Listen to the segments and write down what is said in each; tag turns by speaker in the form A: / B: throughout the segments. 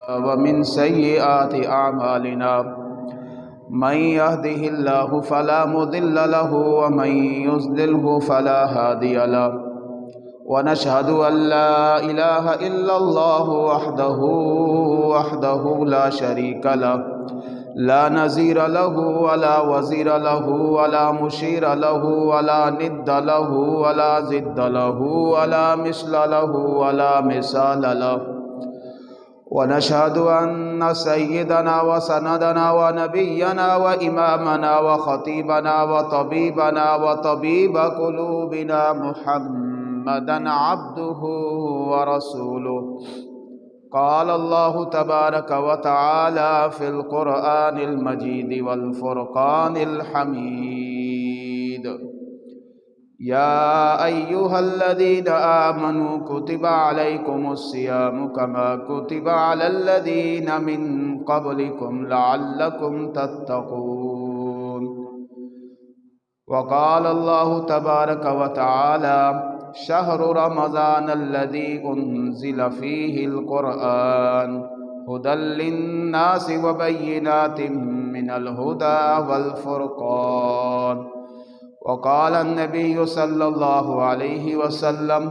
A: ومن سيئات أعمالنا من يهده الله فلا مضل له ومن يضلله فلا هادي له ونشهد أن لا إله إلا الله وحده لا شريك له لا نظير له ولا وزير له ولا مشير له ولا ند له ولا ضد له ولا مثل له ولا مثال له ونشهد أن سيدنا وسندنا ونبينا وإمامنا وخطيبنا وطبيبنا وطبيب قلوبنا محمدا عبده ورسوله. قال الله تبارك وتعالى في القرآن المجيد والفرقان الحميد: يا أيها الذين آمنوا كتب عليكم الصيام كما كتب على الذين من قبلكم لعلكم تتقون. وقال الله تبارك وتعالى: شهر رمضان الذي أنزل فيه القرآن هدى للناس وبينات من الهدى والفرقان. وقال النبي صلى الله عليه وسلم: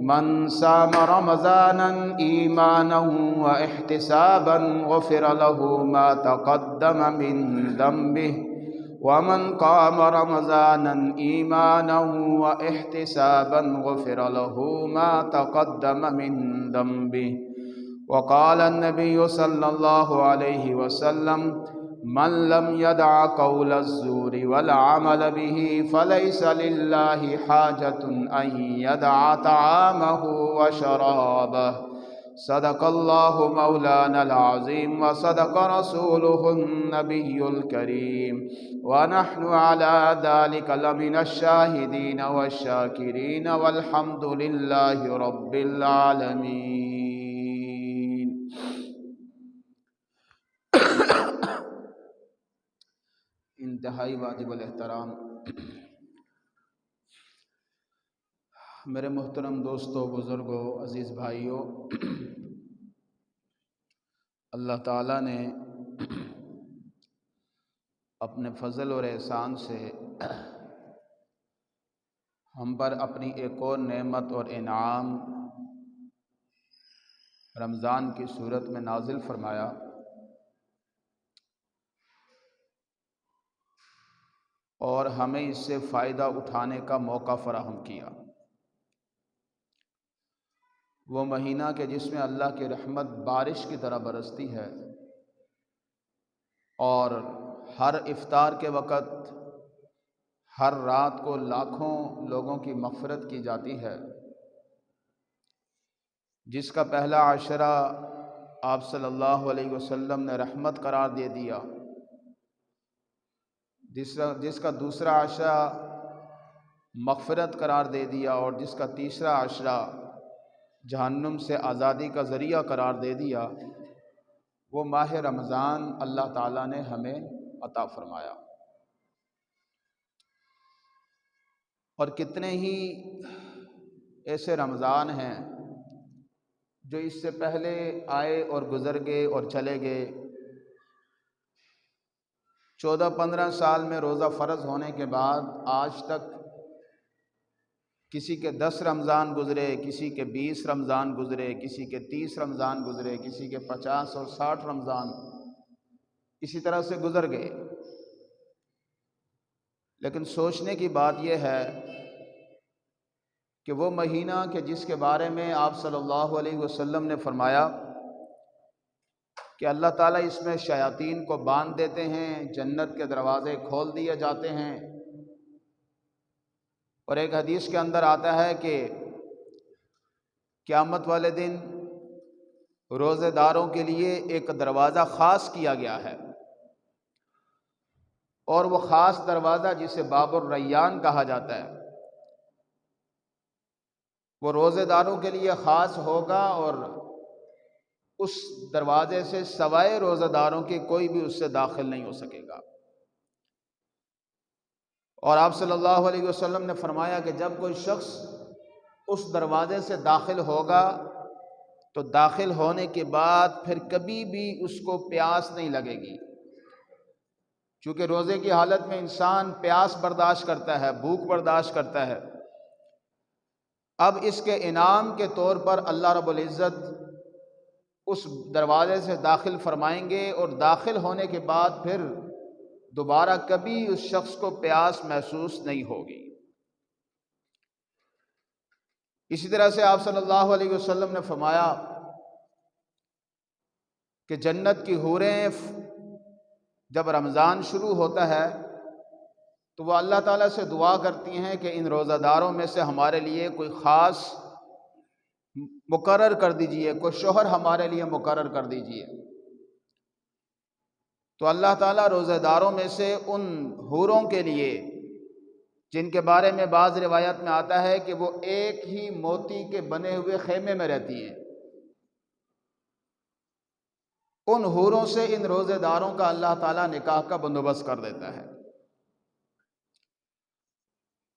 A: من صام رمضانا إيمانا واحتسابا غفر له ما تقدم من ذنبه ومن قام رمضانا إيمانا واحتسابا غفر له ما تقدم من ذنبه. وقال النبي صلى الله عليه وسلم: من لم يدع قول الزور والعمل به فليس لله حاجة أن يدع طعامه وشرابه. صدق الله مولانا العظيم وصدق رسوله النبي الكريم ونحن على ذلك لمن الشاهدين والشاكرين والحمد لله رب العالمين. انتہائی واجب الاحترام میرے محترم دوستوں، بزرگوں، عزیز بھائیوں، اللہ تعالیٰ نے اپنے فضل اور احسان سے ہم پر اپنی ایک اور نعمت اور انعام رمضان کی صورت میں نازل فرمایا، اور ہمیں اس سے فائدہ اٹھانے کا موقع فراہم کیا۔ وہ مہینہ کہ جس میں اللہ کی رحمت بارش کی طرح برستی ہے، اور ہر افطار کے وقت ہر رات کو لاکھوں لوگوں کی مغفرت کی جاتی ہے، جس کا پہلا عشرہ آپ صلی اللہ علیہ وسلم نے رحمت قرار دے دیا، جس کا دوسرا عشرہ مغفرت قرار دے دیا، اور جس کا تیسرا عشرہ جہنم سے آزادی کا ذریعہ قرار دے دیا، وہ ماہ رمضان اللہ تعالیٰ نے ہمیں عطا فرمایا۔ اور کتنے ہی ایسے رمضان ہیں جو اس سے پہلے آئے اور گزر گئے اور چلے گئے۔ 14-15 سال میں روزہ فرض ہونے کے بعد آج تک کسی کے 10 رمضان گزرے، کسی کے 20 رمضان گزرے، کسی کے 30 رمضان گزرے، کسی کے 50 اور 60 رمضان اسی طرح سے گزر گئے۔ لیکن سوچنے کی بات یہ ہے کہ وہ مہینہ کہ جس کے بارے میں آپ صلی اللہ علیہ وسلم نے فرمایا کہ اللہ تعالیٰ اس میں شیاطین کو باندھ دیتے ہیں، جنت کے دروازے کھول دیے جاتے ہیں، اور ایک حدیث کے اندر آتا ہے کہ قیامت والے دن روزے داروں کے لیے ایک دروازہ خاص کیا گیا ہے، اور وہ خاص دروازہ جسے باب الریان کہا جاتا ہے، وہ روزے داروں کے لیے خاص ہوگا، اور اس دروازے سے سوائے روزہ داروں کے کوئی بھی اس سے داخل نہیں ہو سکے گا۔ اور آپ صلی اللہ علیہ وسلم نے فرمایا کہ جب کوئی شخص اس دروازے سے داخل ہوگا تو داخل ہونے کے بعد پھر کبھی بھی اس کو پیاس نہیں لگے گی، چونکہ روزے کی حالت میں انسان پیاس برداشت کرتا ہے، بھوک برداشت کرتا ہے۔ اب اس کے انعام کے طور پر اللہ رب العزت اس دروازے سے داخل فرمائیں گے، اور داخل ہونے کے بعد پھر دوبارہ کبھی اس شخص کو پیاس محسوس نہیں ہوگی۔ اسی طرح سے آپ صلی اللہ علیہ وسلم نے فرمایا کہ جنت کی حوریں جب رمضان شروع ہوتا ہے تو وہ اللہ تعالیٰ سے دعا کرتی ہیں کہ ان روزہ داروں میں سے ہمارے لیے کوئی خاص مقرر کر دیجئے، کوئی شوہر ہمارے لیے مقرر کر دیجئے۔ تو اللہ تعالیٰ روزہ داروں میں سے ان حوروں کے لیے، جن کے بارے میں بعض روایت میں آتا ہے کہ وہ ایک ہی موتی کے بنے ہوئے خیمے میں رہتی ہیں، ان حوروں سے ان روزے داروں کا اللہ تعالیٰ نکاح کا بندوبست کر دیتا ہے۔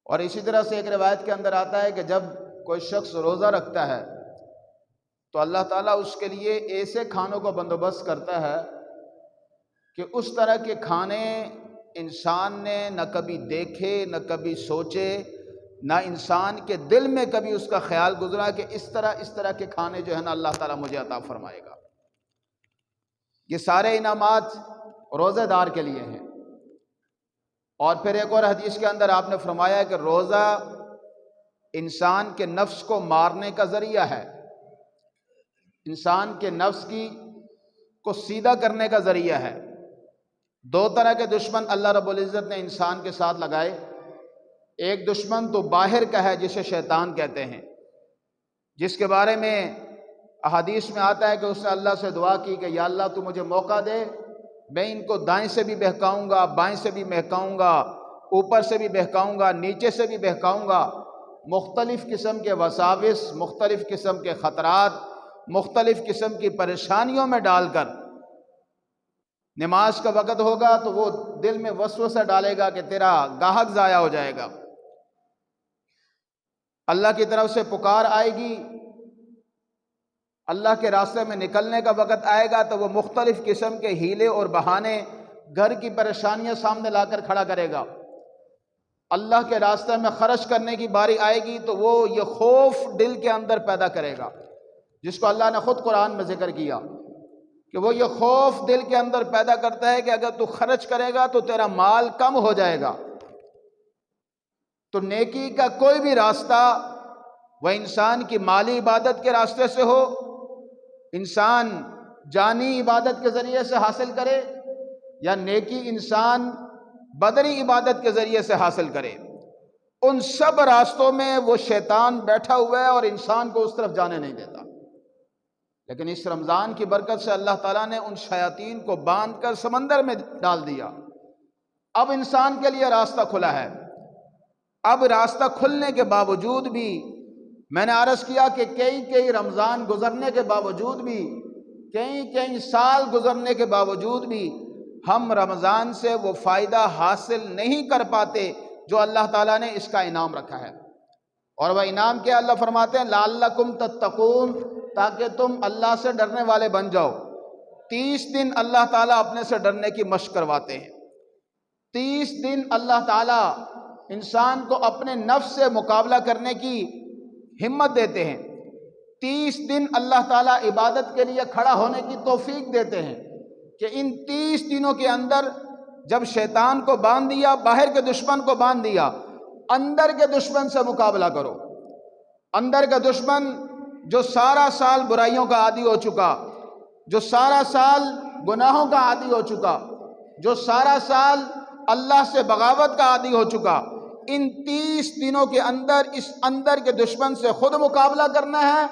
A: اور اسی طرح سے ایک روایت کے اندر آتا ہے کہ جب کوئی شخص روزہ رکھتا ہے تو اللہ تعالیٰ اس کے لیے ایسے کھانوں کا بندوبست کرتا ہے کہ اس طرح کے کھانے انسان نے نہ کبھی دیکھے، نہ کبھی سوچے، نہ انسان کے دل میں کبھی اس کا خیال گزرا کہ اس طرح کے کھانے جو ہے نا اللہ تعالیٰ مجھے عطا فرمائے گا۔ یہ سارے انعامات روزہ دار کے لیے ہیں۔ اور پھر ایک اور حدیث کے اندر آپ نے فرمایا کہ روزہ انسان کے نفس کو مارنے کا ذریعہ ہے، انسان کے نفس کو سیدھا کرنے کا ذریعہ ہے۔ دو طرح کے دشمن اللہ رب العزت نے انسان کے ساتھ لگائے۔ ایک دشمن تو باہر کا ہے جسے شیطان کہتے ہیں، جس کے بارے میں احادیث میں آتا ہے کہ اس نے اللہ سے دعا کی کہ یا اللہ تو مجھے موقع دے، میں ان کو دائیں سے بھی بہکاؤں گا، بائیں سے بھی بہکاؤں گا، اوپر سے بھی بہکاؤں گا، نیچے سے بھی بہکاؤں گا۔ مختلف قسم کے وساوس، مختلف قسم کے خطرات، مختلف قسم کی پریشانیوں میں ڈال کر نماز کا وقت ہوگا تو وہ دل میں وسوسہ ڈالے گا کہ تیرا گاہک ضائع ہو جائے گا۔ اللہ کی طرف سے پکار آئے گی، اللہ کے راستے میں نکلنے کا وقت آئے گا تو وہ مختلف قسم کے ہیلے اور بہانے، گھر کی پریشانیاں سامنے لا کر کھڑا کرے گا۔ اللہ کے راستے میں خرچ کرنے کی باری آئے گی تو وہ یہ خوف دل کے اندر پیدا کرے گا، جس کو اللہ نے خود قرآن میں ذکر کیا کہ وہ یہ خوف دل کے اندر پیدا کرتا ہے کہ اگر تو خرچ کرے گا تو تیرا مال کم ہو جائے گا۔ تو نیکی کا کوئی بھی راستہ، وہ انسان کی مالی عبادت کے راستے سے ہو، انسان جانی عبادت کے ذریعے سے حاصل کرے، یا نیکی انسان بدنی عبادت کے ذریعے سے حاصل کرے، ان سب راستوں میں وہ شیطان بیٹھا ہوا ہے اور انسان کو اس طرف جانے نہیں دیتا۔ لیکن اس رمضان کی برکت سے اللہ تعالیٰ نے ان شیاطین کو باندھ کر سمندر میں ڈال دیا۔ اب انسان کے لیے راستہ کھلا ہے۔ اب راستہ کھلنے کے باوجود بھی میں نے عرض کیا کہ کئی رمضان گزرنے کے باوجود بھی، کئی سال گزرنے کے باوجود بھی ہم رمضان سے وہ فائدہ حاصل نہیں کر پاتے جو اللہ تعالیٰ نے اس کا انعام رکھا ہے۔ اور وہ انعام کیا؟ اللہ فرماتے ہیں لعلکم تتقون، تاکہ تم اللہ سے ڈرنے والے بن جاؤ۔ 30 دن اللہ تعالیٰ اپنے سے ڈرنے کی مشق کرواتے ہیں۔ 30 دن اللہ تعالیٰ انسان کو اپنے نفس سے مقابلہ کرنے کی ہمت دیتے ہیں۔ 30 دن اللہ تعالیٰ عبادت کے لیے کھڑا ہونے کی توفیق دیتے ہیں کہ ان 30 دنوں کے اندر جب شیطان کو باندھ دیا، باہر کے دشمن کو باندھ دیا، اندر کے دشمن سے مقابلہ کرو۔ اندر کا دشمن جو سارا سال برائیوں کا عادی ہو چکا، جو سارا سال گناہوں کا عادی ہو چکا، جو سارا سال اللہ سے بغاوت کا عادی ہو چکا، ان 30 دنوں کے اندر اس اندر کے دشمن سے خود مقابلہ کرنا ہے،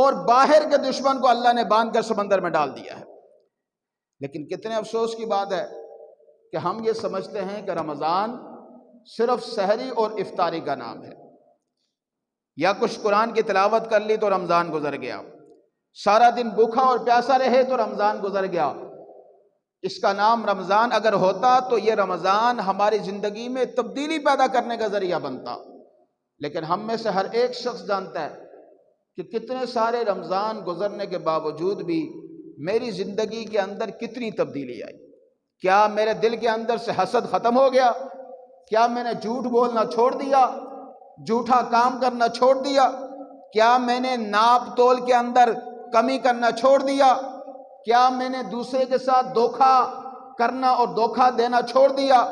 A: اور باہر کے دشمن کو اللہ نے باندھ کر سمندر میں ڈال دیا ہے۔ لیکن کتنے افسوس کی بات ہے کہ ہم یہ سمجھتے ہیں کہ رمضان صرف سحری اور افطاری کا نام ہے، یا کچھ قرآن کی تلاوت کر لی تو رمضان گزر گیا، سارا دن بھوکا اور پیاسا رہے تو رمضان گزر گیا۔ اس کا نام رمضان اگر ہوتا تو یہ رمضان ہماری زندگی میں تبدیلی پیدا کرنے کا ذریعہ بنتا، لیکن ہم میں سے ہر ایک شخص جانتا ہے کہ کتنے سارے رمضان گزرنے کے باوجود بھی میری زندگی کے اندر کتنی تبدیلی آئی۔ کیا میرے دل کے اندر سے حسد ختم ہو گیا؟ کیا میں نے جھوٹ بولنا چھوڑ دیا؟ جھوٹا کام کرنا چھوڑ دیا؟ کیا میں نے ناپ تول کے اندر کمی کرنا چھوڑ دیا؟ کیا میں نے دوسرے کے ساتھ دھوکا کرنا اور دھوکا دینا چھوڑ دیا؟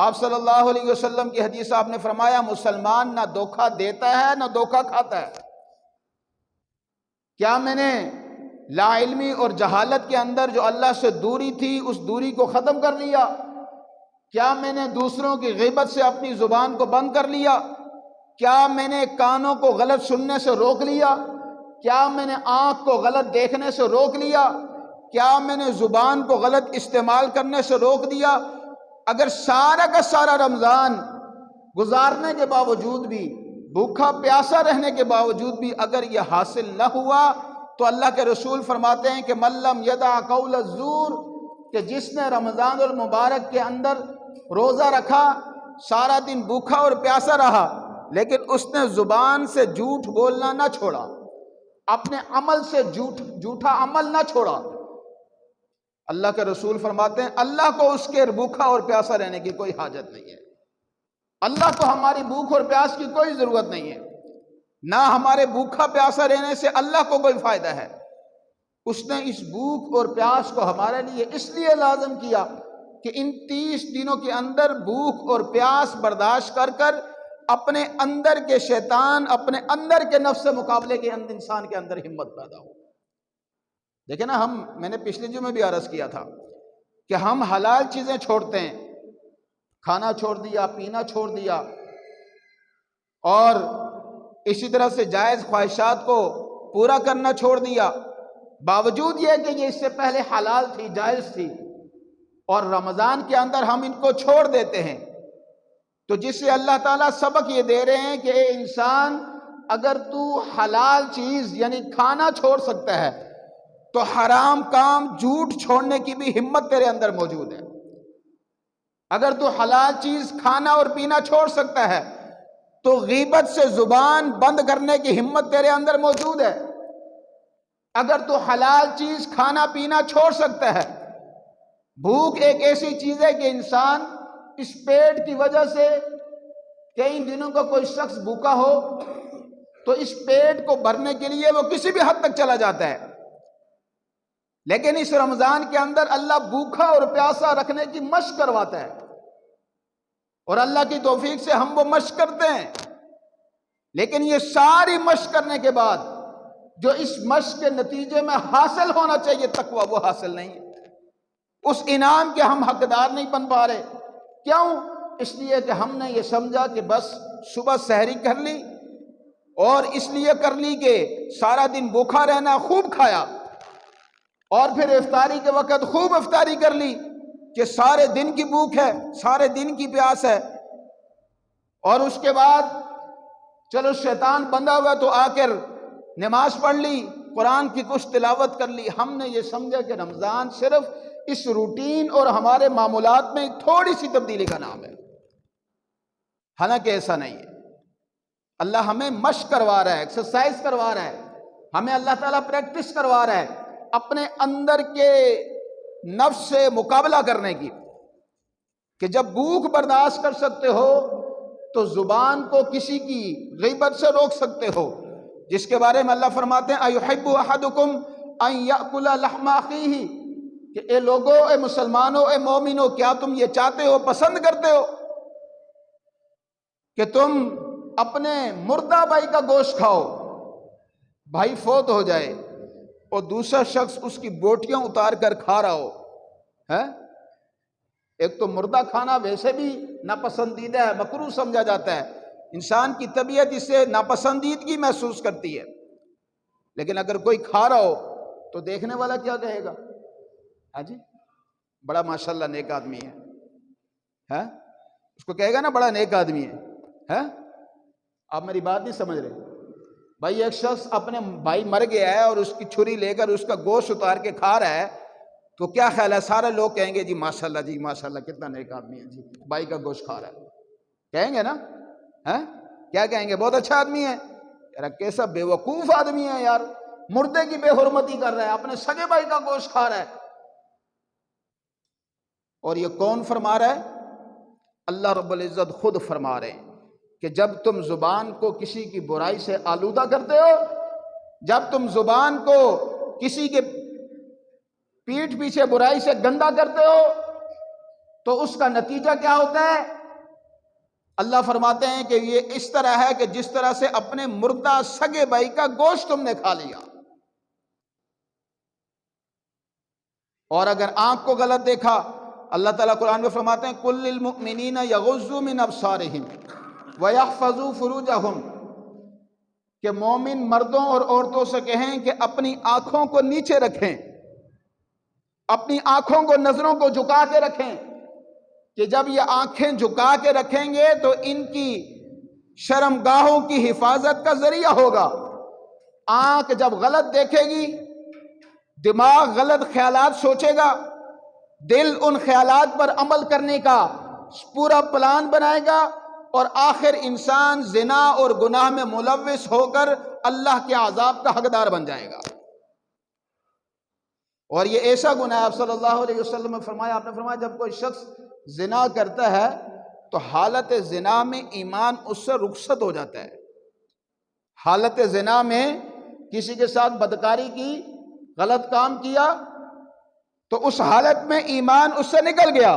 A: آپ صلی اللہ علیہ وسلم کی حدیث آپ نے فرمایا مسلمان نہ دھوکا دیتا ہے نہ دھوکا کھاتا ہے۔ کیا میں نے لا علمی اور جہالت کے اندر جو اللہ سے دوری تھی اس دوری کو ختم کر لیا؟ کیا میں نے دوسروں کی غیبت سے اپنی زبان کو بند کر لیا؟ کیا میں نے کانوں کو غلط سننے سے روک لیا؟ کیا میں نے آنکھ کو غلط دیکھنے سے روک لیا؟ کیا میں نے زبان کو غلط استعمال کرنے سے روک دیا؟ اگر سارا کا سارا رمضان گزارنے کے باوجود بھی، بھوکا پیاسا رہنے کے باوجود بھی اگر یہ حاصل نہ ہوا تو اللہ کے رسول فرماتے ہیں کہ من لم یدع قول الزور، کہ جس نے رمضان المبارک کے اندر روزہ رکھا، سارا دن بھوکا اور پیاسا رہا، لیکن اس نے زبان سے جھوٹ بولنا نہ چھوڑا، اپنے عمل سے جھوٹا عمل نہ چھوڑا، اللہ کے رسول فرماتے ہیں اللہ کو اس کے بھوکا اور پیاسا رہنے کی کوئی حاجت نہیں ہے۔ اللہ کو ہماری بھوک اور پیاس کی کوئی ضرورت نہیں ہے، نہ ہمارے بھوکا پیاسا رہنے سے اللہ کو کوئی فائدہ ہے۔ اس نے اس بھوک اور پیاس کو ہمارے لیے اس لیے لازم کیا کہ ان 30 دنوں کے اندر بھوک اور پیاس برداشت کر کر اپنے اندر کے شیطان، اپنے اندر کے نفس مقابلے کے اندر انسان کے اندر ہمت پیدا ہو۔ دیکھیں نا، میں نے پچھلے جمعے میں بھی عرض کیا تھا کہ ہم حلال چیزیں چھوڑتے ہیں، کھانا چھوڑ دیا، پینا چھوڑ دیا، اور اسی طرح سے جائز خواہشات کو پورا کرنا چھوڑ دیا، باوجود یہ کہ یہ اس سے پہلے حلال تھی، جائز تھی، اور رمضان کے اندر ہم ان کو چھوڑ دیتے ہیں۔ تو جس سے اللہ تعالیٰ سبق یہ دے رہے ہیں کہ اے انسان، اگر تو حلال چیز یعنی کھانا چھوڑ سکتا ہے تو حرام کام، جھوٹ چھوڑنے کی بھی ہمت تیرے اندر موجود ہے۔ اگر تو حلال چیز کھانا اور پینا چھوڑ سکتا ہے تو غیبت سے زبان بند کرنے کی ہمت تیرے اندر موجود ہے۔ اگر تو حلال چیز کھانا پینا چھوڑ سکتا ہے، بھوک ایک ایسی چیز ہے کہ انسان اس پیٹ کی وجہ سے کئی دنوں کا کوئی شخص بھوکا ہو تو اس پیٹ کو بھرنے کے لیے وہ کسی بھی حد تک چلا جاتا ہے، لیکن اس رمضان کے اندر اللہ بھوکا اور پیاسا رکھنے کی مشق کرواتا ہے، اور اللہ کی توفیق سے ہم وہ مشق کرتے ہیں، لیکن یہ ساری مشق کرنے کے بعد جو اس مشق کے نتیجے میں حاصل ہونا چاہیے تقویٰ، وہ حاصل نہیں ہے۔ اس انعام کے ہم حقدار نہیں بن پا رہے۔ کیوں؟ اس لیے کہ ہم نے یہ سمجھا کہ بس صبح سحری کر لی، اور اس لیے کر لی کہ سارا دن بھوکا رہنا، خوب کھایا، اور پھر افطاری کے وقت خوب افطاری کر لی کہ سارے دن کی بھوک ہے، سارے دن کی پیاس ہے، اور اس کے بعد چلو شیطان بندھا ہوا تو آ کر نماز پڑھ لی، قرآن کی کچھ تلاوت کر لی۔ ہم نے یہ سمجھا کہ رمضان صرف اس روٹین اور ہمارے معمولات میں تھوڑی سی تبدیلی کا نام ہے، حالانکہ ایسا نہیں ہے۔ اللہ ہمیں مشق کروا رہا ہے، ایکسرسائز کروا رہا ہے، ہمیں اللہ تعالیٰ پریکٹس کروا رہا ہے اپنے اندر کے نفس سے مقابلہ کرنے کی، کہ جب بھوک برداشت کر سکتے ہو تو زبان کو کسی کی غیبت سے روک سکتے ہو، جس کے بارے میں اللہ فرماتے ہیں اَيُحِبُّ أَحَدُكُمْ أَن يَأْكُلَ لَحْمَ أَخِيهِ، کہ اے لوگو، اے مسلمانوں، اے مومنوں، کیا تم یہ چاہتے ہو، پسند کرتے ہو کہ تم اپنے مردہ بھائی کا گوشت کھاؤ؟ بھائی فوت ہو جائے اور دوسرا شخص اس کی بوٹیاں اتار کر کھا رہا ہو، ہے؟ ایک تو مردہ کھانا ویسے بھی ناپسندیدہ ہے، مکروہ سمجھا جاتا ہے، انسان کی طبیعت اس سے ناپسندیدگی محسوس کرتی ہے، لیکن اگر کوئی کھا رہا ہو تو دیکھنے والا کیا کہے گا؟ ہاں جی، بڑا ماشاءاللہ نیک آدمی ہے، اس کو کہے گا نا بڑا نیک آدمی ہے۔ آپ میری بات نہیں سمجھ رہے؟ بھائی ایک شخص اپنے بھائی مر گیا ہے اور اس کی چھری لے کر اس کا گوشت اتار کے کھا رہا ہے، تو کیا خیال ہے؟ سارے لوگ کہیں گے جی ماشاءاللہ، جی ماشاءاللہ، کتنا نیک آدمی ہے جی، بھائی کا گوشت کھا رہا ہے، کہیں گے نا؟ کیا کہیں گے؟ بہت اچھا آدمی ہے۔ یار کیسا بے وقوف آدمی ہے یار، مردے کی بے حرمتی کر رہا ہے، اپنے سگے بھائی کا گوشت کھا رہا ہے۔ اور یہ کون فرما رہا ہے؟ اللہ رب العزت خود فرما رہے ہیں کہ جب تم زبان کو کسی کی برائی سے آلودہ کرتے ہو، جب تم زبان کو کسی کے پیٹھ پیچھے برائی سے گندا کرتے ہو تو اس کا نتیجہ کیا ہوتا ہے؟ اللہ فرماتے ہیں کہ یہ اس طرح ہے کہ جس طرح سے اپنے مردہ سگے بھائی کا گوشت تم نے کھا لیا۔ اور اگر آنکھ کو غلط دیکھا، اللہ تعالیٰ قرآن میں فرماتے ہیں کُلِّ الْمُؤْمِنِينَ يَغُضُّوا مِنْ أَبْصَارِهِمْ وَيَحْفَظُوا فُرُوجَهُمْ، کہ مومن مردوں اور عورتوں سے کہیں کہ اپنی آنکھوں کو نیچے رکھیں، اپنی آنکھوں کو، نظروں کو جھکا کے رکھیں، کہ جب یہ آنکھیں جھکا کے رکھیں گے تو ان کی شرمگاہوں کی حفاظت کا ذریعہ ہوگا۔ آنکھ جب غلط دیکھے گی، دماغ غلط خیالات سوچے گا، دل ان خیالات پر عمل کرنے کا پورا پلان بنائے گا، اور آخر انسان زنا اور گناہ میں ملوث ہو کر اللہ کے عذاب کا حقدار بن جائے گا۔ اور یہ ایسا گناہ ہے، آپ صلی اللہ علیہ وسلم نے فرمایا، آپ نے فرمایا جب کوئی شخص زنا کرتا ہے تو حالت زنا میں ایمان اس سے رخصت ہو جاتا ہے۔ حالت زنا میں کسی کے ساتھ بدکاری کی، غلط کام کیا، تو اس حالت میں ایمان اس سے نکل گیا۔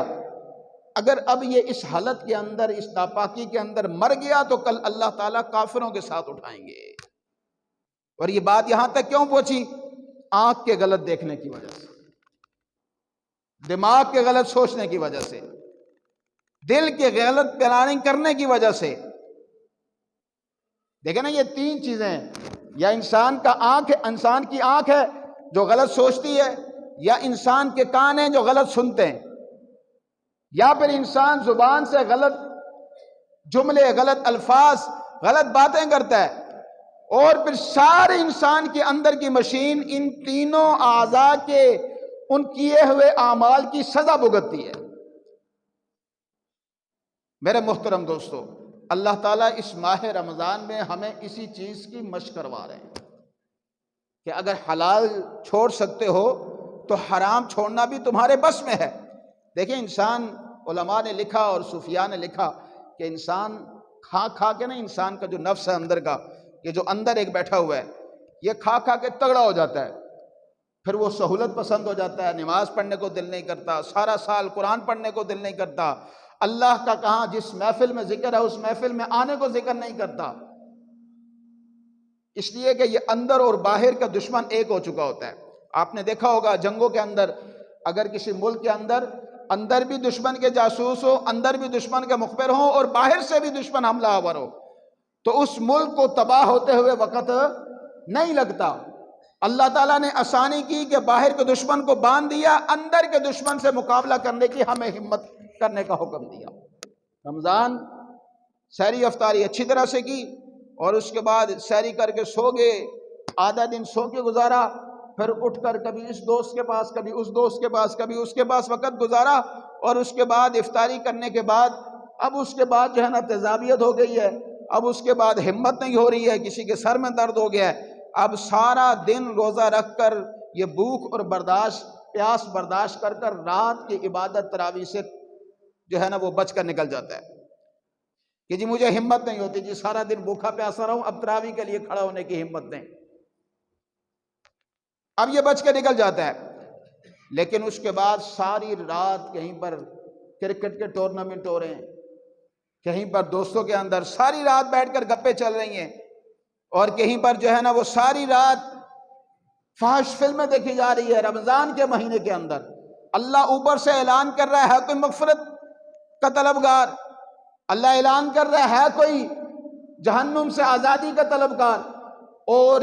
A: اگر اب یہ اس حالت کے اندر، اس ناپاکی کے اندر مر گیا تو کل اللہ تعالیٰ کافروں کے ساتھ اٹھائیں گے۔ اور یہ بات یہاں تک کیوں پہنچی؟ آنکھ کے غلط دیکھنے کی وجہ سے، دماغ کے غلط سوچنے کی وجہ سے، دل کے غلط پلاننگ کرنے کی وجہ سے۔ دیکھیں نا، یہ تین چیزیں ہیں، یا انسان کا آنکھ ہے، انسان کی آنکھ ہے جو غلط سوچتی ہے، یا انسان کے کان ہیں جو غلط سنتے ہیں، یا پھر انسان زبان سے غلط جملے، غلط الفاظ، غلط باتیں کرتا ہے، اور پھر سارے انسان کے اندر کی مشین ان تینوں اعضاء کے ان کیے ہوئے اعمال کی سزا بھگتتی ہے۔ میرے محترم دوستو، اللہ تعالیٰ اس ماہ رمضان میں ہمیں اسی چیز کی مشق کروا رہے ہیں کہ اگر حلال چھوڑ سکتے ہو تو حرام چھوڑنا بھی تمہارے بس میں ہے۔ دیکھیں، انسان، علماء نے لکھا اور صوفیاء نے لکھا کہ انسان کھا کھا کے نا، انسان کا جو نفس ہے اندر کا، یہ جو اندر ایک بیٹھا ہوا ہے، یہ کھا کھا کے تگڑا ہو جاتا ہے، پھر وہ سہولت پسند ہو جاتا ہے، نماز پڑھنے کو دل نہیں کرتا، سارا سال قرآن پڑھنے کو دل نہیں کرتا، اللہ کا کہاں جس محفل میں ذکر ہے اس محفل میں آنے کو ذکر نہیں کرتا، اس لیے کہ یہ اندر اور باہر کا دشمن ایک ہو چکا ہوتا ہے۔ آپ نے دیکھا ہوگا جنگوں کے اندر، اگر کسی ملک کے اندر بھی دشمن کے جاسوس ہو، اندر بھی دشمن کے مخبر ہو، اور باہر سے بھی دشمن حملہ آور ہو، تو اس ملک کو تباہ ہوتے ہوئے وقت نہیں لگتا۔ اللہ تعالیٰ نے آسانی کی کہ باہر کے دشمن کو باندھ دیا، اندر کے دشمن سے مقابلہ کرنے کی ہمیں ہمت کرنے کا حکم دیا۔ رمضان سحری افطاری اچھی طرح سے کی، اور اس کے بعد سحری کر کے سو گئے، آدھا دن سو کے گزارا، پھر اٹھ کر کبھی اس دوست کے پاس، کبھی اس دوست کے پاس، کبھی اس کے پاس وقت گزارا، اور اس کے بعد افطاری کرنے کے بعد اب اس کے بعد جو ہے نا تیزابیت ہو گئی ہے، اب اس کے بعد ہمت نہیں ہو رہی ہے، کسی کے سر میں درد ہو گیا ہے، اب سارا دن روزہ رکھ کر یہ بھوک اور پیاس برداشت کر کر رات کی عبادت تراویح سے جو ہے نا وہ بچ کر نکل جاتا ہے کہ جی مجھے ہمت نہیں ہوتی، جی سارا دن بھوکا پیاسا رہوں، اب تراویح کے لیے کھڑا ہونے کی ہمت نہیں، اب یہ بچ کے نکل جاتا ہے۔ لیکن اس کے بعد ساری رات کہیں پر کرکٹ کے ٹورنامنٹ ہو رہے ہیں، کہیں پر دوستوں کے اندر ساری رات بیٹھ کر گپیں چل رہی ہیں، اور کہیں پر جو ہے نا وہ ساری رات فحش فلمیں دیکھی جا رہی ہے۔ رمضان کے مہینے کے اندر اللہ اوپر سے اعلان کر رہا ہے کوئی مغفرت کا طلبگار، اللہ اعلان کر رہا ہے کوئی جہنم سے آزادی کا طلبگار، اور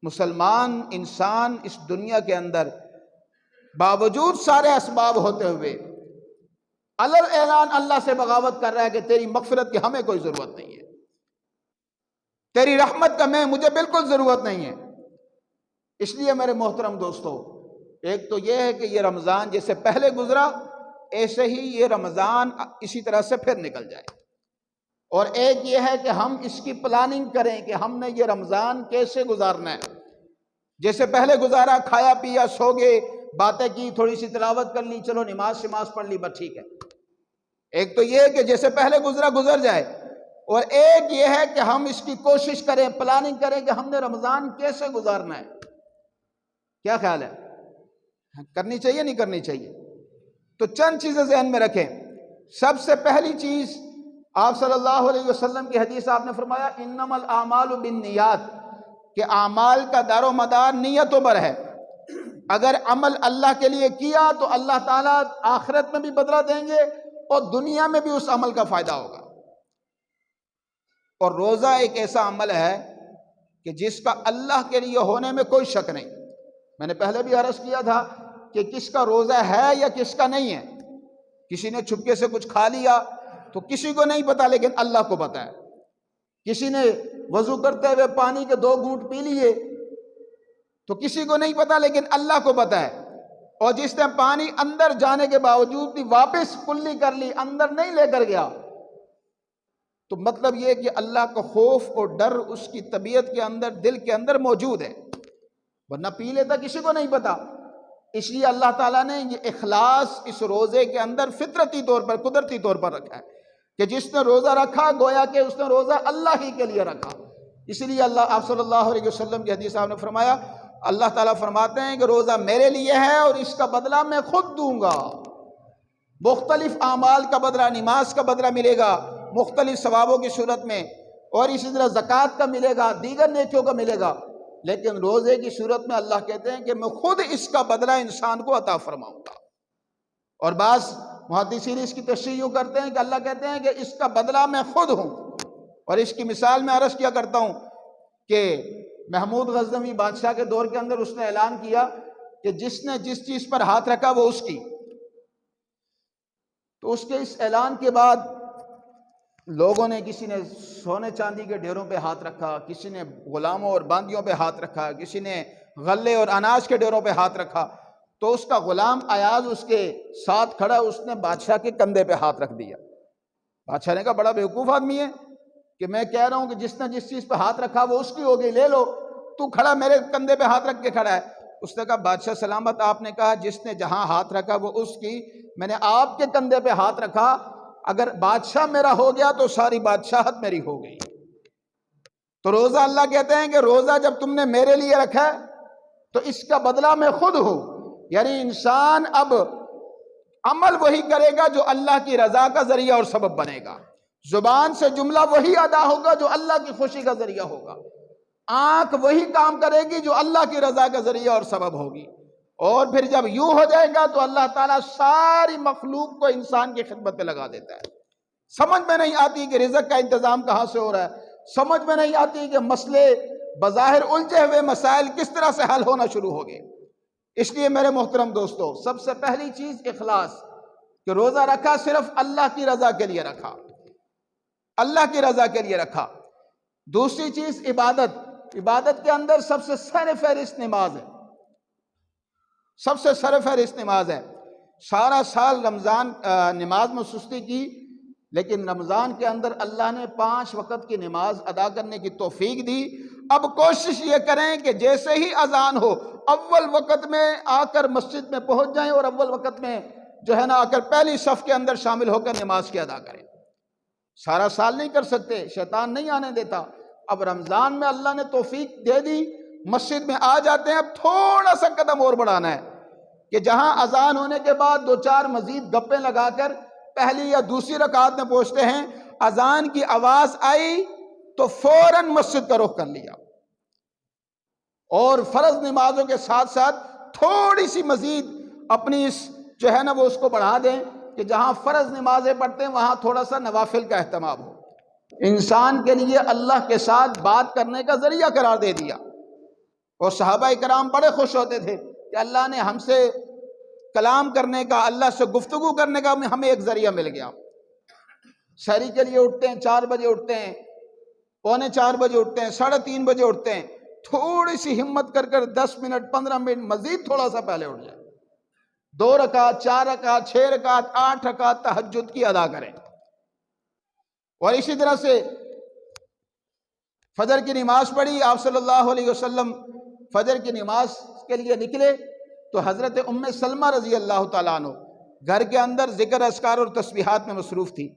A: مسلمان انسان اس دنیا کے اندر باوجود سارے اسباب ہوتے ہوئے اعلان اللہ سے بغاوت کر رہا ہے کہ تیری مغفرت کی ہمیں کوئی ضرورت نہیں ہے، تیری رحمت کا مجھے بالکل ضرورت نہیں ہے۔ اس لیے میرے محترم دوستو، ایک تو یہ ہے کہ یہ رمضان جیسے پہلے گزرا، ایسے ہی یہ رمضان اسی طرح سے پھر نکل جائے۔ اور ایک یہ ہے کہ ہم اس کی پلاننگ کریں کہ ہم نے یہ رمضان کیسے گزارنا ہے۔ جیسے پہلے گزارا، کھایا پیا، سو گئے، باتیں کی، تھوڑی سی تلاوت کر لی، چلو نماز شماز پڑھ لی، بس ٹھیک ہے۔ ایک تو یہ کہ جیسے پہلے گزرا گزر جائے، اور ایک یہ ہے کہ ہم اس کی کوشش کریں، پلاننگ کریں کہ ہم نے رمضان کیسے گزارنا ہے۔ کیا خیال ہے؟ کرنی چاہیے نہیں کرنی چاہیے؟ تو چند چیزیں ذہن میں رکھیں۔ سب سے پہلی چیز، آپ صلی اللہ علیہ وسلم کی حدیث، آپ نے فرمایا انما الاعمال بالنیات، کہ اعمال کا دار و مدار نیتوں پر ہے۔ اگر عمل اللہ کے لیے کیا تو اللہ تعالیٰ آخرت میں بھی بدلہ دیں گے اور دنیا میں بھی اس عمل کا فائدہ ہوگا۔ اور روزہ ایک ایسا عمل ہے کہ جس کا اللہ کے لیے ہونے میں کوئی شک نہیں۔ میں نے پہلے بھی عرض کیا تھا کہ کس کا روزہ ہے یا کس کا نہیں ہے۔ کسی نے چھپکے سے کچھ کھا لیا تو کسی کو نہیں پتا، لیکن اللہ کو پتا ہے۔ کسی نے وضو کرتے ہوئے پانی کے 2 گھونٹ پی لیے تو کسی کو نہیں پتا، لیکن اللہ کو پتا ہے۔ اور جس نے پانی اندر جانے کے باوجود بھی واپس کلی کر لی، اندر نہیں لے کر گیا، تو مطلب یہ کہ اللہ کا خوف اور ڈر اس کی طبیعت کے اندر، دل کے اندر موجود ہے، ورنہ پی لیتا کسی کو نہیں پتا۔ اس لیے اللہ تعالیٰ نے یہ اخلاص اس روزے کے اندر فطرتی طور پر، قدرتی طور پر رکھا ہے کہ جس نے روزہ رکھا گویا کہ اس نے روزہ اللہ ہی کے لیے رکھا۔ اس لیے آپ صلی اللہ علیہ وسلم کی حدیث آپ نے فرمایا، اللہ تعالیٰ فرماتے ہیں کہ روزہ میرے لیے ہے اور اس کا بدلہ میں خود دوں گا۔ مختلف اعمال کا بدلہ، نماز کا بدلہ ملے گا مختلف ثوابوں کی صورت میں، اور اسی طرح زکوٰۃ کا ملے گا، دیگر نیکیوں کا ملے گا، لیکن روزے کی صورت میں اللہ کہتے ہیں کہ میں خود اس کا بدلہ انسان کو عطا فرماؤں گا۔ اور بعض محدثین اس کی تشریح یوں کرتے ہیں کہ اللہ کہتے ہیں کہ اس کا بدلہ میں خود ہوں۔ اور اس کی مثال میں عرض کیا کرتا ہوں کہ محمود غزنوی بادشاہ کے دور کے اندر اس نے اعلان کیا کہ جس نے جس چیز پر ہاتھ رکھا وہ اس کی۔ تو اس کے اس اعلان کے بعد لوگوں نے، کسی نے سونے چاندی کے ڈھیروں پہ ہاتھ رکھا، کسی نے غلاموں اور باندیوں پہ ہاتھ رکھا، کسی نے غلے اور اناج کے ڈھیروں پہ ہاتھ رکھا۔ تو اس کا غلام ایاز اس کے ساتھ کھڑا، اس نے بادشاہ کے کندھے پہ ہاتھ رکھ دیا۔ بادشاہ نے کہا بڑا بیوقوف آدمی ہے کہ میں کہہ رہا ہوں کہ جس نے جس چیز پہ ہاتھ رکھا وہ اس کی ہو گئی، لے لو، تو کھڑا میرے کندھے پہ ہاتھ رکھ کے کھڑا ہے۔ اس نے کہا بادشاہ سلامت، آپ نے کہا جس نے جہاں ہاتھ رکھا وہ اس کی، میں نے آپ کے کندھے پہ ہاتھ رکھا، اگر بادشاہ میرا ہو گیا تو ساری بادشاہت میری ہو گئی۔ تو روزہ اللہ کہتے ہیں کہ روزہ جب تم نے میرے لیے رکھا ہے تو اس کا بدلہ میں خود ہوں۔ یعنی انسان اب عمل وہی کرے گا جو اللہ کی رضا کا ذریعہ اور سبب بنے گا، زبان سے جملہ وہی ادا ہوگا جو اللہ کی خوشی کا ذریعہ ہوگا، آنکھ وہی کام کرے گی جو اللہ کی رضا کا ذریعہ اور سبب ہوگی۔ اور پھر جب یوں ہو جائے گا تو اللہ تعالیٰ ساری مخلوق کو انسان کی خدمت پہ لگا دیتا ہے۔ سمجھ میں نہیں آتی کہ رزق کا انتظام کہاں سے ہو رہا ہے، سمجھ میں نہیں آتی کہ مسئلے بظاہر الجھے ہوئے مسائل کس طرح سے حل ہونا شروع ہو گئے۔ اس لیے میرے محترم دوستو، سب سے پہلی چیز اخلاص، کہ روزہ رکھا صرف اللہ کی رضا کے لیے رکھا، اللہ کی رضا کے لیے رکھا۔ دوسری چیز عبادت، عبادت کے اندر سب سے سر فہرست نماز ہے، سب سے سر فہرست نماز ہے۔ سارا سال رمضان نماز میں سستی کی، لیکن رمضان کے اندر اللہ نے 5 وقت کی نماز ادا کرنے کی توفیق دی۔ اب کوشش یہ کریں کہ جیسے ہی اذان ہو اول وقت میں آ کر مسجد میں پہنچ جائیں، اور اول وقت میں جو ہے نا آ کر پہلی صف کے اندر شامل ہو کر نماز کی ادا کریں۔ سارا سال نہیں کر سکتے، شیطان نہیں آنے دیتا۔ اب رمضان میں اللہ نے توفیق دے دی، مسجد میں آ جاتے ہیں، اب تھوڑا سا قدم اور بڑھانا ہے کہ جہاں اذان ہونے کے بعد 2-4 مزید گپیں لگا کر پہلی یا دوسری رکعت میں پہنچتے ہیں، اذان کی آواز آئی تو فوراً مسجد کا رخ کر لیا، اور فرض نمازوں کے ساتھ ساتھ تھوڑی سی مزید اپنی اس جو ہے نا وہ اس کو بڑھا دیں کہ جہاں فرض نمازیں پڑھتے ہیں وہاں تھوڑا سا نوافل کا اہتمام ہو۔ انسان کے لیے اللہ کے ساتھ بات کرنے کا ذریعہ قرار دے دیا، اور صحابہ کرام بڑے خوش ہوتے تھے کہ اللہ نے ہم سے کلام کرنے کا، اللہ سے گفتگو کرنے کا ہمیں ایک ذریعہ مل گیا۔ سحری کے لیے اٹھتے ہیں 4 بجے اٹھتے ہیں، 3:45 بجے اٹھتے ہیں، 3:30 بجے اٹھتے ہیں، تھوڑی سی ہمت کر 10 منٹ 15 منٹ مزید تھوڑا سا پہلے اٹھ جائیں، 2 رکعت 4 رکعت 6 رکعت 8 رکعت تہجد کی ادا کریں۔ اور اسی طرح سے فجر کی نماز پڑھی، آپ صلی اللہ علیہ وسلم فجر کی نماز کے لیے نکلے تو حضرت ام سلمہ رضی اللہ تعالیٰ عنہ گھر کے اندر ذکر اذکار اور تسبیحات میں مصروف تھی،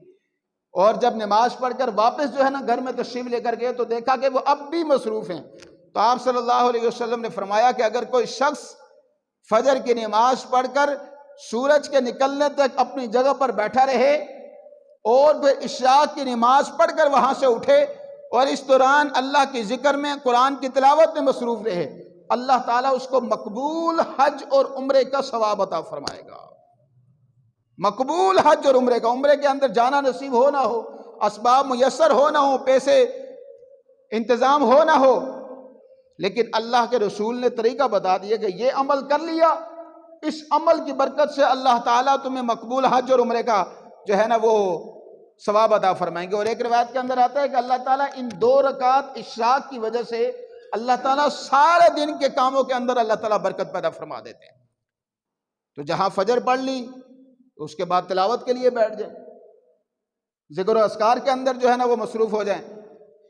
A: اور جب نماز پڑھ کر واپس جو ہے نا گھر میں تشریف لے کر گئے تو دیکھا کہ وہ اب بھی مصروف ہیں۔ تو آپ صلی اللہ علیہ وسلم نے فرمایا کہ اگر کوئی شخص فجر کی نماز پڑھ کر سورج کے نکلنے تک اپنی جگہ پر بیٹھا رہے اور پھر عشاء کی نماز پڑھ کر وہاں سے اٹھے اور اس دوران اللہ کے ذکر میں، قرآن کی تلاوت میں مصروف رہے، اللہ تعالیٰ اس کو مقبول حج اور عمرے کا ثواب عطا فرمائے گا۔ مقبول حج اور عمرے کا، عمرے کے اندر جانا نصیب ہو نہ ہو، اسباب میسر ہو نہ ہو، پیسے انتظام ہو نہ ہو، لیکن اللہ کے رسول نے طریقہ بتا دیا کہ یہ عمل کر لیا، اس عمل کی برکت سے اللہ تعالیٰ تمہیں مقبول حج اور عمرے کا جو ہے نا وہ ثواب عطا فرمائیں گے۔ اور ایک روایت کے اندر آتا ہے کہ اللہ تعالیٰ ان 2 رکعت عشاء کی وجہ سے اللہ تعالیٰ سارے دن کے کاموں کے اندر اللہ تعالیٰ برکت پیدا فرما دیتے ہیں۔ تو جہاں فجر پڑھ لی تو اس کے بعد تلاوت کے لیے بیٹھ جائیں، ذکر و اذکار کے اندر جو ہے نا وہ مصروف ہو جائیں،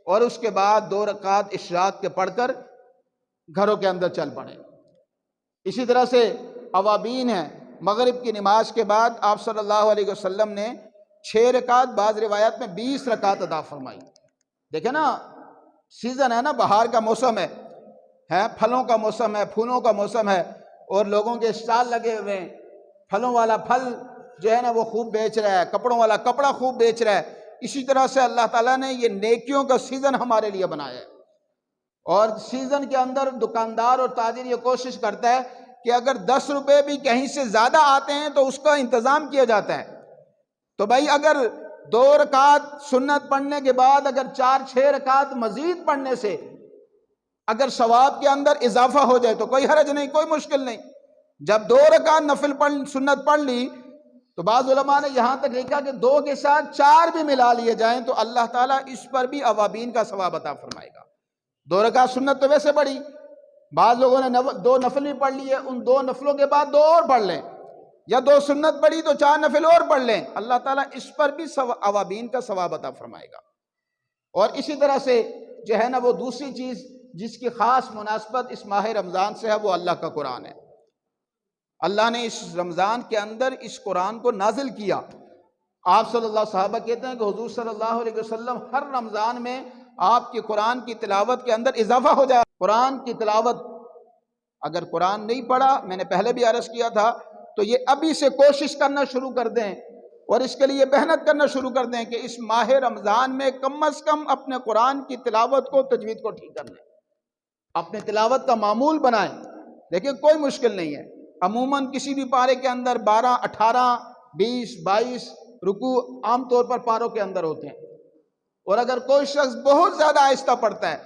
A: اور اس کے بعد 2 رکعت اشراق کے پڑھ کر گھروں کے اندر چل پڑیں۔ اسی طرح سے اوابین ہیں، مغرب کی نماز کے بعد آپ صلی اللہ علیہ وسلم نے 6 رکعت، بعض روایات میں 20 رکعت ادا فرمائی۔ دیکھیں نا، سیزن ہے نا، بہار کا موسم ہے، پھلوں کا موسم ہے، پھولوں کا موسم ہے، اور لوگوں کے اسٹال لگے ہوئے ہیں، پھلوں والا پھل جو ہے نا وہ خوب بیچ رہا ہے، کپڑوں والا کپڑا خوب بیچ رہا ہے۔ اسی طرح سے اللہ تعالیٰ نے یہ نیکیوں کا سیزن ہمارے لیے بنایا ہے، اور سیزن کے اندر دکاندار اور تاجر یہ کوشش کرتا ہے کہ اگر 10 روپے بھی کہیں سے زیادہ آتے ہیں تو اس کا انتظام کیا جاتا ہے۔ تو بھائی اگر 2 رکعت سنت پڑھنے کے بعد اگر 4-6 رکعت مزید پڑھنے سے اگر ثواب کے اندر اضافہ ہو جائے تو کوئی حرج نہیں، کوئی مشکل نہیں۔ جب 2 رکعت نفل سنت پڑھ لی تو بعض علماء نے یہاں تک لکھا کہ 2 کے ساتھ 4 بھی ملا لیے جائیں تو اللہ تعالیٰ اس پر بھی اوابین کا ثواب عطا فرمائے گا۔ 2 رکعت سنت تو ویسے پڑھی، بعض لوگوں نے 2 نفل بھی پڑھ لیے، ان 2 نفلوں کے بعد 2 اور پڑھ لیں، یا 2 سنت پڑھی تو 4 نفل اور پڑھ لیں، اللہ تعالیٰ اس پر بھی اوابین کا ثواب عطا فرمائے گا۔ اور اسی طرح سے جو ہے نا وہ دوسری چیز جس کی خاص مناسبت اس ماہ رمضان سے ہے وہ اللہ کا قرآن ہے۔ اللہ نے اس رمضان کے اندر اس قرآن کو نازل کیا۔ آپ صلی اللہ صحابہ کہتے ہیں کہ حضور صلی اللہ علیہ وسلم ہر رمضان میں آپ کی قرآن کی تلاوت کے اندر اضافہ ہو جائے۔ قرآن کی تلاوت، اگر قرآن نہیں پڑھا، میں نے پہلے بھی عرض کیا تھا، تو یہ ابھی سے کوشش کرنا شروع کر دیں اور اس کے لیے محنت کرنا شروع کر دیں کہ اس ماہ رمضان میں کم از کم اپنے قرآن کی تلاوت کو، تجوید کو ٹھیک کر لیں، اپنے تلاوت کا معمول بنائیں۔ لیکن کوئی مشکل نہیں ہے، عموماً کسی بھی پارے کے اندر 12، 18، 20، 22 رکوع عام طور پر پاروں کے اندر ہوتے ہیں، اور اگر کوئی شخص بہت زیادہ آہستہ پڑھتا ہے،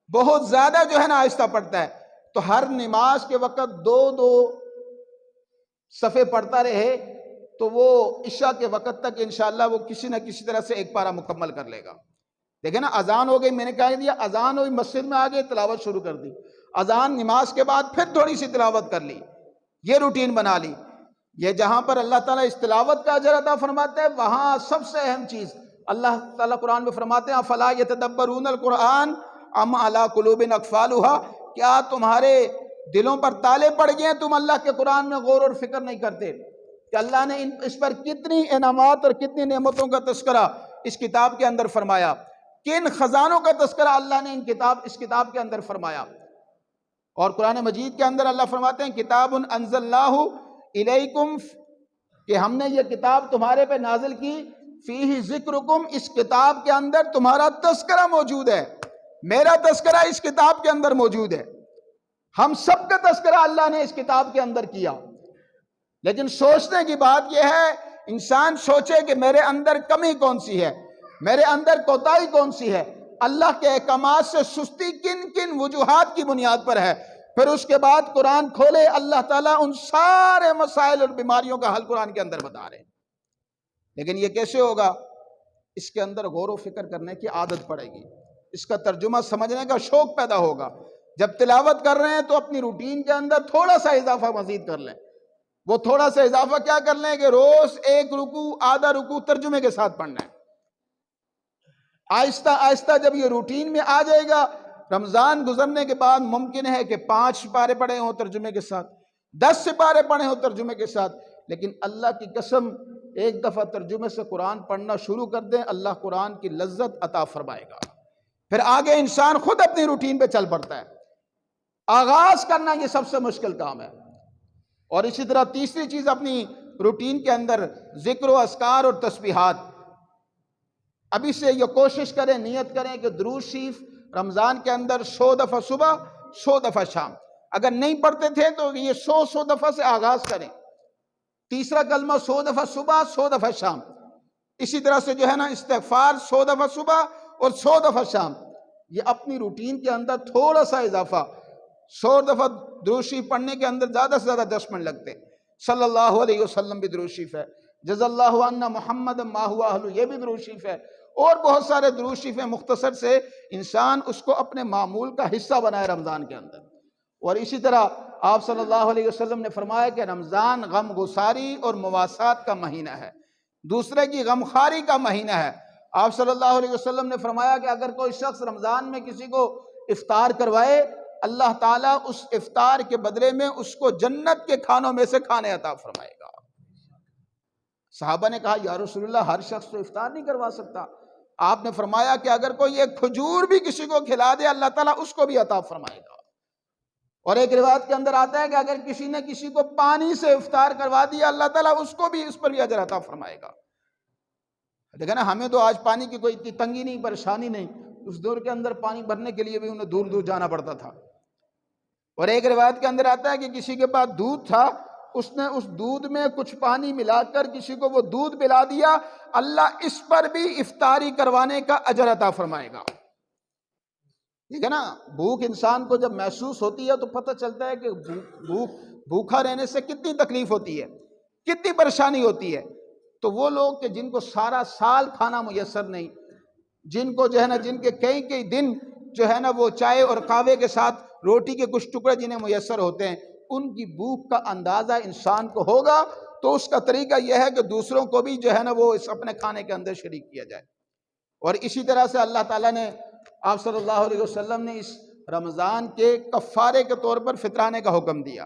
A: بہت زیادہ جو ہے نا آہستہ پڑھتا ہے، تو ہر نماز کے وقت 2 صفحے پڑھتا رہے تو وہ عشاء کے وقت تک انشاءاللہ وہ کسی نہ کسی طرح سے ایک پارہ مکمل کر لے گا۔ دیکھیں نا، اذان ہو گئی، میں نے کہہ دیا اذان ہوئی، مسجد میں آگے تلاوت شروع کر دی، اذان نماز کے بعد پھر تھوڑی سی تلاوت کر لی، یہ روٹین بنا لی۔ یہ جہاں پر اللہ تعالیٰ اس تلاوت کا اجر عطا فرماتے ہیں، وہاں سب سے اہم چیز اللہ تعالیٰ قرآن میں فرماتے ہیں فَلَا يَتَدَبَّرُونَ الْقُرْآنَ أَمْ عَلَىٰ قُلُوبٍ أَقْفَالُهَا، کیا تمہارے دلوں پر تالے پڑ گئے ہیں، تم اللہ کے قرآن میں غور اور فکر نہیں کرتے کہ اللہ نے اس پر کتنی انعامات اور کتنی نعمتوں کا تذکرہ اس کتاب کے اندر فرمایا، کن خزانوں کا تذکرہ اللہ نے اس کتاب کے اندر فرمایا۔ اور قرآن مجید کے اندر اللہ فرماتے ہیں کتاب انزلناہ الیکم، کہ ہم نے یہ کتاب تمہارے پہ نازل کی، فیہ ذکرکم، اس کتاب کے اندر تمہارا تذکرہ موجود ہے، میرا تذکرہ اس کتاب کے اندر موجود ہے۔ ہم سب کا تذکرہ اللہ نے اس کتاب کے اندر کیا، لیکن سوچنے کی بات یہ ہے انسان سوچے کہ میرے اندر کمی کون سی ہے، میرے اندر کوتاہی کون سی ہے، اللہ کے احکامات سے سستی کن کن وجوہات کی بنیاد پر ہے، پھر اس کے بعد قرآن کھولے، اللہ تعالیٰ ان سارے مسائل اور بیماریوں کا حل قرآن کے اندر بتا رہے ہیں۔ لیکن یہ کیسے ہوگا؟ اس کے اندر غور و فکر کرنے کی عادت پڑے گی، اس کا ترجمہ سمجھنے کا شوق پیدا ہوگا۔ جب تلاوت کر رہے ہیں تو اپنی روٹین کے اندر تھوڑا سا اضافہ مزید کر لیں۔ وہ تھوڑا سا اضافہ کیا کر لیں کہ روز 1 رکوع، آدھا رکوع ترجمے کے ساتھ پڑھنا ہے، آہستہ آہستہ جب یہ روٹین میں آ جائے گا، رمضان گزرنے کے بعد ممکن ہے کہ 5 سپارے پڑھے ہوں ترجمے کے ساتھ، 10 سپارے پڑھے ہوں ترجمے کے ساتھ، لیکن اللہ کی قسم ایک دفعہ ترجمے سے قرآن پڑھنا شروع کر دیں، اللہ قرآن کی لذت عطا فرمائے گا، پھر آگے انسان خود اپنی روٹین پہ چل پڑتا ہے۔ آغاز کرنا یہ سب سے مشکل کام ہے۔ اور اسی طرح تیسری چیز اپنی روٹین کے اندر ذکر و اذکار اور تسبیحات۔ ابھی سے یہ کوشش کریں، نیت کریں کہ درود شریف رمضان کے اندر 100 دفعہ صبح، 100 دفعہ شام۔ اگر نہیں پڑھتے تھے تو یہ 100 دفعہ سے آغاز کریں۔ تیسرا کلمہ 100 دفعہ صبح، 100 دفعہ شام۔ اسی طرح سے جو ہے نا استغفار 100 دفعہ صبح اور 100 دفعہ شام۔ یہ اپنی روٹین کے اندر تھوڑا سا اضافہ، 100 دفعہ درود شریف پڑھنے کے اندر زیادہ سے زیادہ 10 منٹ لگتے ہیں۔ صلی اللہ علیہ وسلم بھی درود شریف ہے، جزا اللہ عنا محمد ما هو اہل، یہ بھی درود شریف ہے، اور بہت سارے درود شریف ہیں۔ مختصر سے انسان اس کو اپنے معمول کا حصہ بنائے رمضان کے اندر۔ اور اسی طرح آپ صلی اللہ علیہ وسلم نے فرمایا کہ رمضان غم گساری اور مواسات کا مہینہ ہے، دوسرے کی غم خواری کا مہینہ ہے۔ آپ صلی اللہ علیہ وسلم نے فرمایا کہ اگر کوئی شخص رمضان میں کسی کو افطار کروائے، اللہ تعالیٰ اس افطار کے بدلے میں اس کو جنت کے کھانوں میں سے کھانے عطا فرمائے گا۔ صحابہ نے کہا یا رسول اللہ ہر شخص تو افطار نہیں کروا سکتا۔ آپ نے فرمایا کہ اگر کوئی ایک کھجور بھی کسی کو کھلا دے، اللہ تعالیٰ اس کو بھی عطا فرمائے گا۔ اور ایک روایت کے اندر آتا ہے کہ اگر کسی نے کسی کو پانی سے افطار کروا دیا، اللہ تعالیٰ اس کو بھی، اس پر بھی اجر عطا فرمائے گا۔ دیکھیں نا، ہمیں تو آج پانی کی کوئی اتنی تنگی نہیں، پریشانی نہیں، اس دور کے اندر پانی بھرنے کے لیے بھی انہیں دور دور جانا پڑتا تھا۔ اور ایک روایت کے اندر آتا ہے کہ کسی کے پاس دودھ تھا، اس نے اس دودھ میں کچھ پانی ملا کر کسی کو وہ دودھ پلا دیا، اللہ اس پر بھی افطاری کروانے کا اجر عطا فرمائے گا۔ ٹھیک ہے نا، بھوک انسان کو جب محسوس ہوتی ہے تو پتہ چلتا ہے کہ بھوکا رہنے سے کتنی تکلیف ہوتی ہے، کتنی پریشانی ہوتی ہے۔ تو وہ لوگ کہ جن کو سارا سال کھانا میسر نہیں، جن کو جو ہے نا، جن کے کئی دن جو ہے نا وہ چائے اور قہوے کے ساتھ روٹی کے کچھ ٹکڑے جنہیں میسر ہوتے ہیں، ان کی بھوک کا اندازہ انسان کو ہوگا، تو اس کا طریقہ یہ ہے کہ دوسروں کو بھی جو ہے نا وہ اس اپنے کھانے کے اندر شریک کیا جائے۔ اور اسی طرح سے اللہ تعالیٰ نے، آپ صلی اللہ علیہ وسلم نے اس رمضان کے کفارے کے طور پر فطرانے کا حکم دیا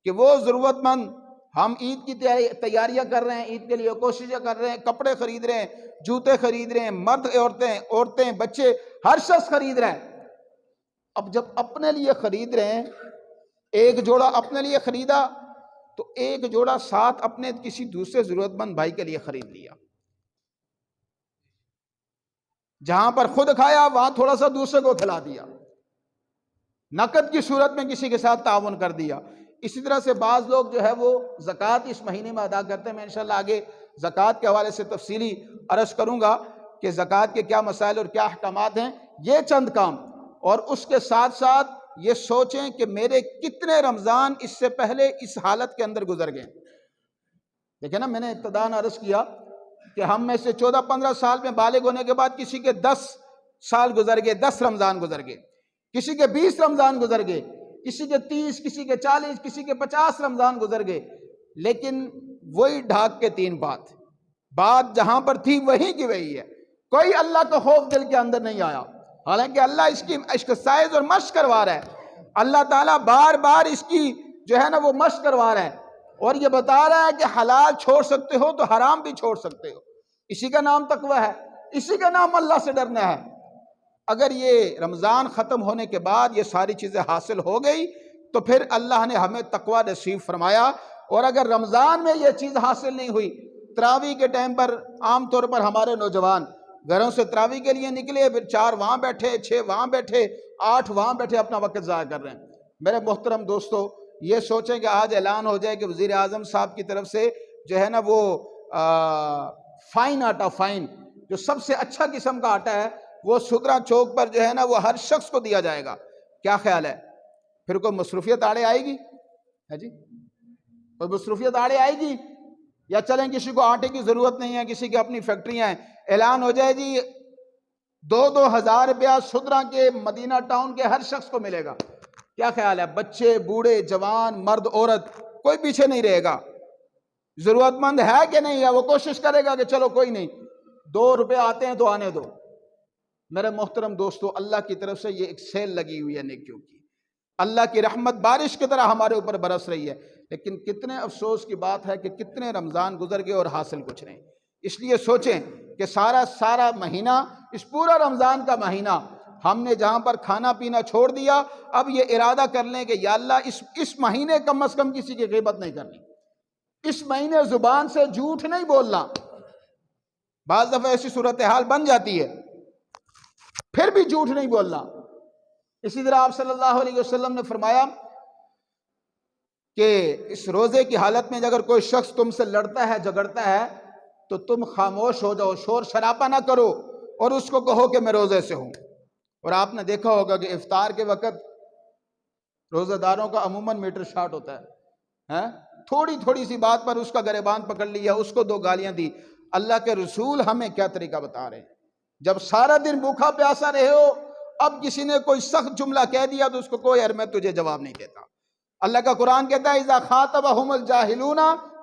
A: کہ وہ ضرورت مند، ہم عید کی تیاریاں کر رہے ہیں، عید کے لیے کوششیں کر رہے ہیں، کپڑے خرید رہے ہیں، جوتے خرید رہے ہیں، مرد عورتیں بچے ہر شخص خرید رہے ہیں۔ اب جب اپنے لیے خرید رہے ہیں، ایک جوڑا اپنے لیے خریدا تو ایک جوڑا ساتھ اپنے کسی دوسرے ضرورت مند بھائی کے لیے خرید لیا۔ جہاں پر خود کھایا وہاں تھوڑا سا دوسرے کو کھلا دیا، نقد کی صورت میں کسی کے ساتھ تعاون کر دیا۔ اسی طرح سے بعض لوگ جو ہے وہ زکوٰۃ اس مہینے میں ادا کرتے ہیں۔ میں انشاءاللہ آگے زکوٰۃ کے حوالے سے تفصیلی عرض کروں گا کہ زکوٰۃ کے کیا مسائل اور کیا احکامات ہیں۔ یہ چند کام، اور اس کے ساتھ ساتھ یہ سوچیں کہ میرے کتنے رمضان اس سے پہلے اس حالت کے اندر گزر گئے۔ دیکھیں نا، میں نے ابتداءً عرض کیا کہ ہم میں سے 14-15 سال میں بالغ ہونے کے بعد کسی کے 10 سال گزر گئے، 10 رمضان گزر گئے، کسی کے 20 رمضان گزر گئے، کسی کے 30، کسی کے 40، کسی کے 50 رمضان گزر گئے، لیکن وہی ڈھاک کے 3 بات جہاں پر تھی وہی کی وہی ہے۔ کوئی اللہ کا خوف دل کے اندر نہیں آیا، حالانکہ اللہ اس کی ایکسرسائز اور مشق کروا رہا ہے۔ اللہ تعالیٰ بار بار اس کی جو ہے نا وہ مشق کروا رہا ہے، اور یہ بتا رہا ہے کہ حلال چھوڑ سکتے ہو تو حرام بھی چھوڑ سکتے ہو۔ اسی کا نام تقوی ہے، اسی کا نام اللہ سے ڈرنا ہے۔ اگر یہ رمضان ختم ہونے کے بعد یہ ساری چیزیں حاصل ہو گئی تو پھر اللہ نے ہمیں تقوی نصیب فرمایا۔ اور اگر رمضان میں یہ چیز حاصل نہیں ہوئی، تراویح کے ٹائم پر عام طور پر ہمارے نوجوان گھروں سے تراویح کے لیے نکلے، پھر 4 وہاں بیٹھے، 6 وہاں بیٹھے، 8 وہاں بیٹھے، اپنا وقت ضائع کر رہے ہیں۔ میرے محترم دوستو، یہ سوچیں کہ آج اعلان ہو جائے کہ وزیر اعظم صاحب کی طرف سے جو ہے نا وہ فائن آٹا، فائن جو سب سے اچھا قسم کا آٹا ہے، وہ سدرا چوک پر جو ہے نا وہ ہر شخص کو دیا جائے گا۔ کیا خیال ہے؟ پھر کوئی مصروفیت آڑے آئے گی؟ ہے جی، کوئی مصروفیت آڑے آئے گی؟ یا چلیں کسی کو آٹے کی ضرورت نہیں ہے، کسی کی اپنی فیکٹریاں ہیں، اعلان ہو جائے جی 2-2 ہزار روپیہ سدرا کے مدینہ ٹاؤن کے ہر شخص کو ملے گا۔ کیا خیال ہے؟ بچے، بوڑھے، جوان، مرد، عورت، کوئی پیچھے نہیں رہے گا۔ ضرورت مند ہے کہ نہیں ہے، وہ کوشش کرے گا کہ چلو کوئی نہیں، 2 روپے آتے ہیں تو آنے دو۔ میرے محترم دوستو، اللہ کی طرف سے یہ ایک سیل لگی ہوئی ہے نیکیوں کی، اللہ کی رحمت بارش کی طرح ہمارے اوپر برس رہی ہے، لیکن کتنے افسوس کی بات ہے کہ کتنے رمضان گزر گئے اور حاصل کچھ نہیں۔ اس لیے سوچیں کہ سارا مہینہ، اس پورا رمضان کا مہینہ ہم نے جہاں پر کھانا پینا چھوڑ دیا، اب یہ ارادہ کر لیں کہ یا اللہ اس مہینے کم از کم کسی کی غیبت نہیں کرنی، اس مہینے زبان سے جھوٹ نہیں بولنا۔ بعض دفعہ ایسی صورتحال بن جاتی ہے، پھر بھی جھوٹ نہیں بولنا۔ اسی طرح آپ صلی اللہ علیہ وسلم نے فرمایا کہ اس روزے کی حالت میں اگر کوئی شخص تم سے لڑتا ہے، جھگڑتا ہے، تو تم خاموش ہو جاؤ، شور شرابہ نہ کرو اور اس کو کہو کہ میں روزے سے ہوں۔ اور آپ نے دیکھا ہوگا کہ افطار کے وقت روزہ داروں کا عموماً میٹر شارٹ ہوتا ہے، تھوڑی سی بات پر اس کا گریبان پکڑ لیا، اس کو 2 گالیاں دی۔ اللہ کے رسول ہمیں کیا طریقہ بتا رہے ہیں؟ جب سارا دن بھوکا پیاسا رہے ہو، اب کسی نے کوئی سخت جملہ کہہ دیا تو اس کو کوئی یار میں تجھے جواب نہیں دیتا۔ اللہ کا قرآن کہتا ہے اذا خاطبہم الجاہلون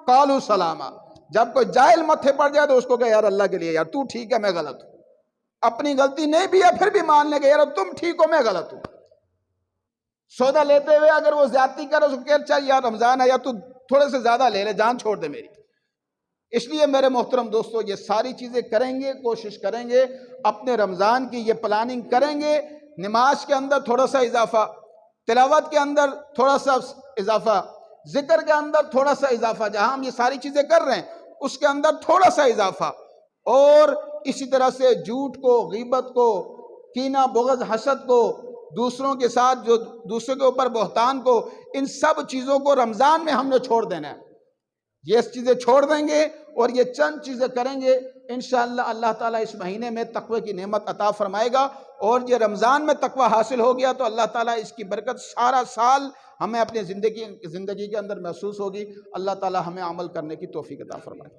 A: قالوا سلاما، جب کوئی جاہل متھے پڑ جائے تو اس کو کہے یار اللہ کے لیے یار تو ٹھیک ہے میں غلط ہوں، اپنی غلطی نہیں بھی ہے پھر بھی مان لے گا یار تم ٹھیک ہو میں غلط ہوں۔ سودا لیتے ہوئے اگر وہ زیادتی کرے اس کو کہے چل یار رمضان ہے یا تو تھوڑے سے زیادہ لے لے، جان چھوڑ دے میری۔ اس لیے میرے محترم دوستو یہ ساری چیزیں کریں گے، کوشش کریں گے، اپنے رمضان کی یہ پلاننگ کریں گے، نماز کے اندر تھوڑا سا اضافہ، تلاوت کے اندر تھوڑا سا اضافہ، ذکر کے اندر تھوڑا سا اضافہ، جہاں ہم یہ ساری چیزیں کر رہے ہیں اس کے اندر تھوڑا سا اضافہ، اور اسی طرح سے جھوٹ کو، غیبت کو، کینہ بغض حسد کو، دوسروں کے ساتھ جو دوسروں کے اوپر بہتان کو، ان سب چیزوں کو رمضان میں ہم نے چھوڑ دینا ہے۔ یہ چیزیں چھوڑ دیں گے اور یہ چند چیزیں کریں گے، انشاءاللہ اللہ تعالیٰ اس مہینے میں تقوی کی نعمت عطا فرمائے گا، اور یہ رمضان میں تقوی حاصل ہو گیا تو اللہ تعالیٰ اس کی برکت سارا سال ہمیں اپنی زندگی کے اندر محسوس ہوگی۔ اللہ تعالیٰ ہمیں عمل کرنے کی توفیق عطا فرمائے۔